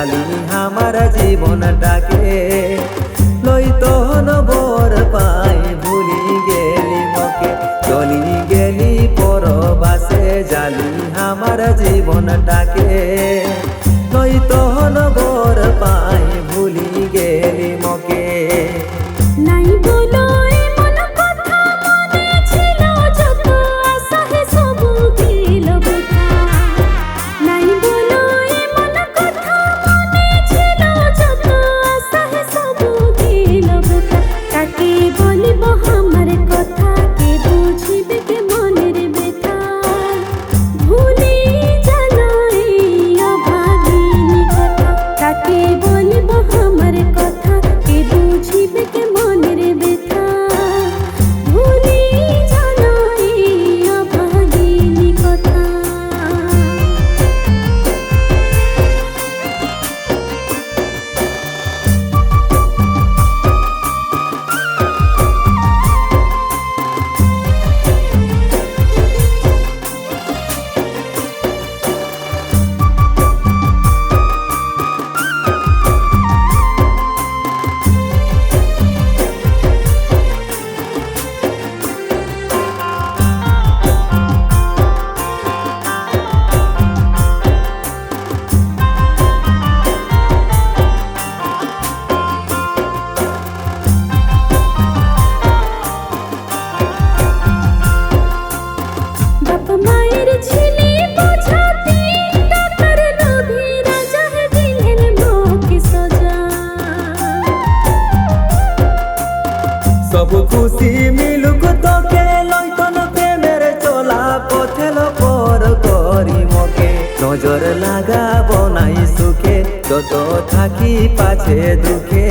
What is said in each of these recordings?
জালি আমার জীবনটাকে লই তহন বর পাই ভুলি গেলি মকে চলি গেলি পরবাসে জালি আমার জীবনটাকে লই তহন বর পাই ভুলি গেলি মকে নাই বলো এমন কথা মনে ছিল যত আশা হে সবু গেল বৃথা নাই বলো এমন কথা মনে ছিল যত আশা হে সবু গেল বৃথা কাকে বলিব আমার কথা কে বুঝিবে কে মনের ব্যথা ভুলি জানো এই অভাগিনী কথা কাকে বলিব আমার কথা কে বুঝিবে কে মনের ব্যথা ভুলি জানো এই অভাগিনী কথা বাপ মায়ের ছেলে বোঝাতে টাকার লোভে রাজা দিলেন মোকে সজা সব খুশি মিলুক তোকে লইতন প্রেমের চলা পথেল পর করি মকে নজর লাগাব নাই সুখে যত থাকি পাছে দুঃখে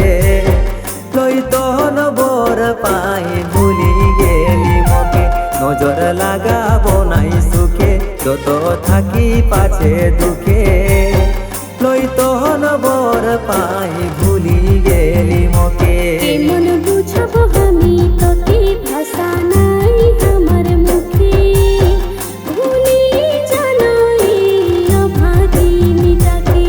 লইতন বর পাই ভুলি গেলি মকে নজর লাগাব নাই সুখে যত থাকি পাছে দুঃখে লইতন বর পাই ভুলি গেলি মকে কেমন বুঝাবো আমি তোকে ভাষা নাই আমার মুখে ভুলি জানো এই অভাগিনীটাকে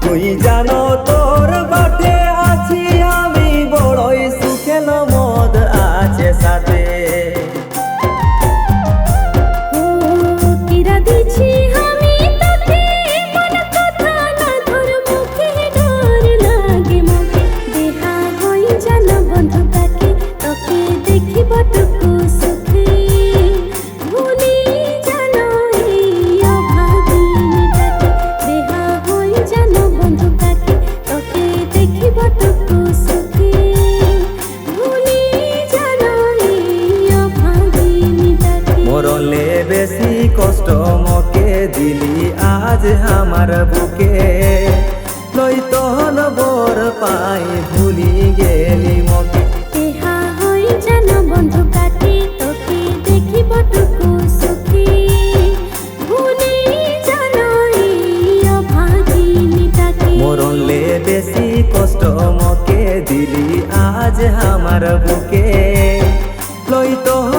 তুই জানো তোর বাটে আছি আমি বড়ই সুখেল মদ আছে সাথে ও কিরা দিছি আমি তোকে মন কথা না ধর মুখে ডর লাগে মোকে দেহা হই জানো বন্ধু তাকে তোকে দেখিব টুকু সুখে ভুলি জানো এই অভাগিনীটাকে দেহা হই জানো বন্ধু তাকে তোকে দেখিব টুকু সুখে ভুলি জানো এই অভাগিনীটাকে মরলে বেশি কষ্ট মকে দিলি আজ আমার বুকে লইতন বর পাই ভুলি গেলি মকে দেহা হই জানো বন্ধু কাকে তোকে দেখিব টুকু সুখে ভুলি জানো এই অভাগিনীটাকে মরলে বেশি কষ্ট মকে দিলি আজ আমার বুকে লইতন